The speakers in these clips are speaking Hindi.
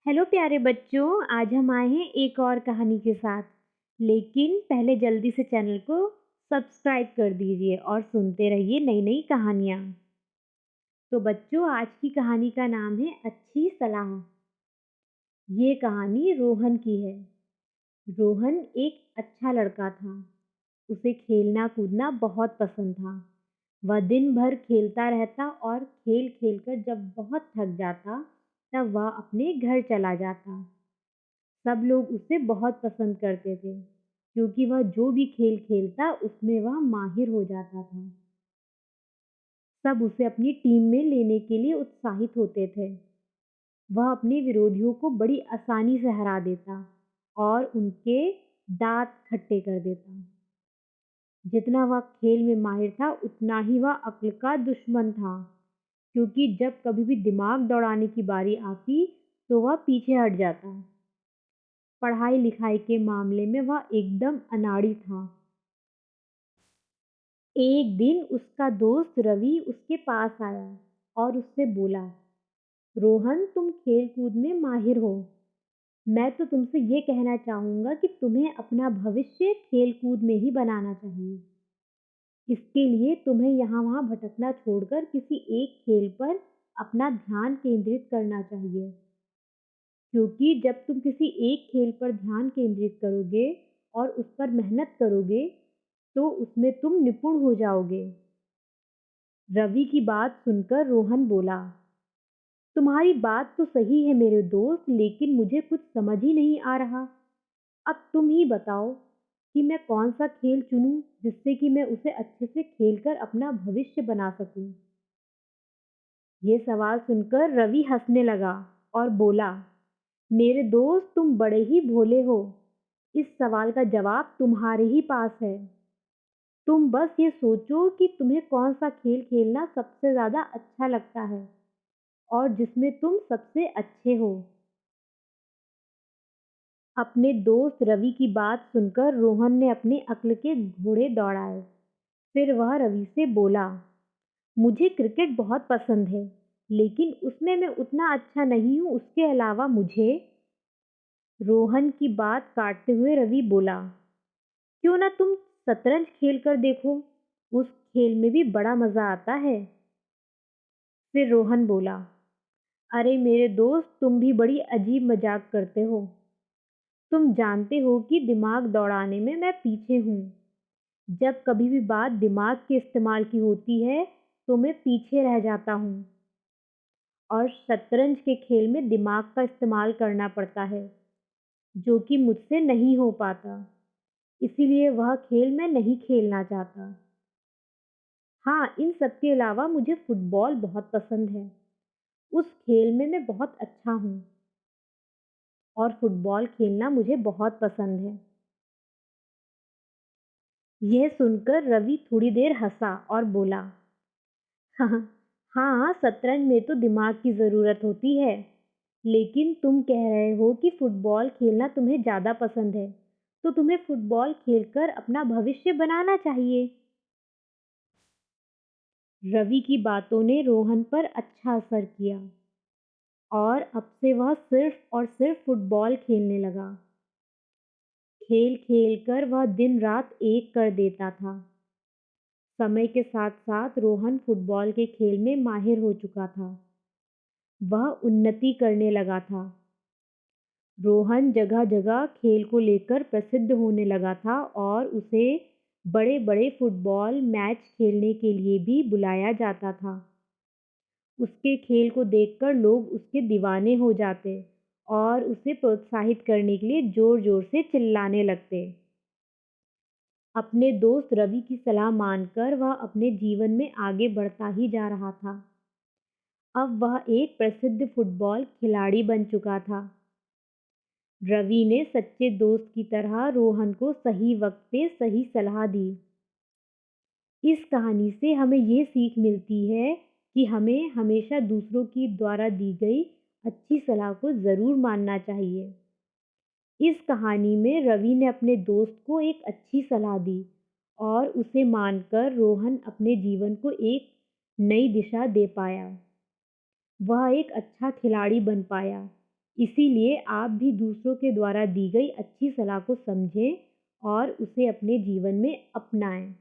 हेलो प्यारे बच्चों, आज हम आए हैं एक और कहानी के साथ। लेकिन पहले जल्दी से चैनल को सब्सक्राइब कर दीजिए और सुनते रहिए नई नई कहानियाँ। तो बच्चों, आज की कहानी का नाम है अच्छी सलाह। ये कहानी रोहन की है। रोहन एक अच्छा लड़का था। उसे खेलना कूदना बहुत पसंद था। वह दिन भर खेलता रहता और खेल खेलकर जब बहुत थक जाता तब वह अपने घर चला जाता। सब लोग उसे बहुत पसंद करते थे क्योंकि वह जो भी खेल खेलता उसमें वह माहिर हो जाता था। सब उसे अपनी टीम में लेने के लिए उत्साहित होते थे। वह अपने विरोधियों को बड़ी आसानी से हरा देता और उनके दांत खट्टे कर देता। जितना वह खेल में माहिर था उतना ही वह अक्ल का दुश्मन था, क्योंकि जब कभी भी दिमाग दौड़ाने की बारी आती तो वह पीछे हट जाता। पढ़ाई लिखाई के मामले में वह एकदम अनाड़ी था। एक दिन उसका दोस्त रवि उसके पास आया और उससे बोला, रोहन, तुम खेल कूद में माहिर हो। मैं तो तुमसे ये कहना चाहूँगा कि तुम्हें अपना भविष्य खेल कूद में ही बनाना चाहिए। इसके लिए तुम्हें यहाँ वहाँ भटकना छोड़कर किसी एक खेल पर अपना ध्यान केंद्रित करना चाहिए, क्योंकि जब तुम किसी एक खेल पर ध्यान केंद्रित करोगे और उस पर मेहनत करोगे तो उसमें तुम निपुण हो जाओगे। रवि की बात सुनकर रोहन बोला, तुम्हारी बात तो सही है मेरे दोस्त, लेकिन मुझे कुछ समझ ही नहीं आ रहा। अब तुम ही बताओ कि मैं कौन सा खेल चुनूं जिससे कि मैं उसे अच्छे से खेलकर अपना भविष्य बना सकूं। ये सवाल सुनकर रवि हंसने लगा और बोला, मेरे दोस्त, तुम बड़े ही भोले हो। इस सवाल का जवाब तुम्हारे ही पास है। तुम बस ये सोचो कि तुम्हें कौन सा खेल खेलना सबसे ज़्यादा अच्छा लगता है और जिसमें तुम सबसे अच्छे हो। अपने दोस्त रवि की बात सुनकर रोहन ने अपने अक्ल के घोड़े दौड़ाए। फिर वह रवि से बोला, मुझे क्रिकेट बहुत पसंद है, लेकिन उसमें मैं उतना अच्छा नहीं हूँ। उसके अलावा मुझे रोहन की बात काटते हुए रवि बोला, क्यों ना तुम शतरंज खेल कर देखो, उस खेल में भी बड़ा मज़ा आता है। फिर रोहन बोला, अरे मेरे दोस्त, तुम भी बड़ी अजीब मजाक करते हो। तुम जानते हो कि दिमाग दौड़ाने में मैं पीछे हूँ। जब कभी भी बात दिमाग के इस्तेमाल की होती है तो मैं पीछे रह जाता हूँ, और शतरंज के खेल में दिमाग का इस्तेमाल करना पड़ता है, जो कि मुझसे नहीं हो पाता। इसीलिए वह खेल मैं नहीं खेलना चाहता। हाँ, इन सब के अलावा मुझे फुटबॉल बहुत पसंद है। उस खेल में मैं बहुत अच्छा हूँ और फुटबॉल खेलना मुझे बहुत पसंद है। यह सुनकर रवि थोड़ी देर हंसा और बोला, हाँ हाँ, शतरंज में तो दिमाग की ज़रूरत होती है, लेकिन तुम कह रहे हो कि फुटबॉल खेलना तुम्हें ज़्यादा पसंद है, तो तुम्हें फुटबॉल खेलकर अपना भविष्य बनाना चाहिए। रवि की बातों ने रोहन पर अच्छा असर किया और अब से वह सिर्फ और सिर्फ फुटबॉल खेलने लगा। खेल खेल कर वह दिन रात एक कर देता था। समय के साथ साथ रोहन फुटबॉल के खेल में माहिर हो चुका था। वह उन्नति करने लगा था। रोहन जगह जगह खेल को लेकर प्रसिद्ध होने लगा था और उसे बड़े बड़े फुटबॉल मैच खेलने के लिए भी बुलाया जाता था। उसके खेल को देखकर लोग उसके दीवाने हो जाते और उसे प्रोत्साहित करने के लिए जोर जोर से चिल्लाने लगते। अपने दोस्त रवि की सलाह मानकर वह अपने जीवन में आगे बढ़ता ही जा रहा था। अब वह एक प्रसिद्ध फुटबॉल खिलाड़ी बन चुका था। रवि ने सच्चे दोस्त की तरह रोहन को सही वक्त पे सही सलाह दी। इस कहानी से हमें ये सीख मिलती है कि हमें हमेशा दूसरों की द्वारा दी गई अच्छी सलाह को ज़रूर मानना चाहिए। इस कहानी में रवि ने अपने दोस्त को एक अच्छी सलाह दी और उसे मानकर रोहन अपने जीवन को एक नई दिशा दे पाया। वह एक अच्छा खिलाड़ी बन पाया। इसीलिए आप भी दूसरों के द्वारा दी गई अच्छी सलाह को समझें और उसे अपने जीवन में अपनाएं।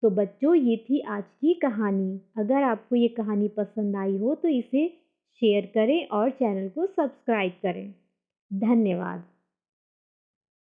तो बच्चों, ये थी आज की कहानी। अगर आपको ये कहानी पसंद आई हो तो इसे शेयर करें और चैनल को सब्सक्राइब करें। धन्यवाद।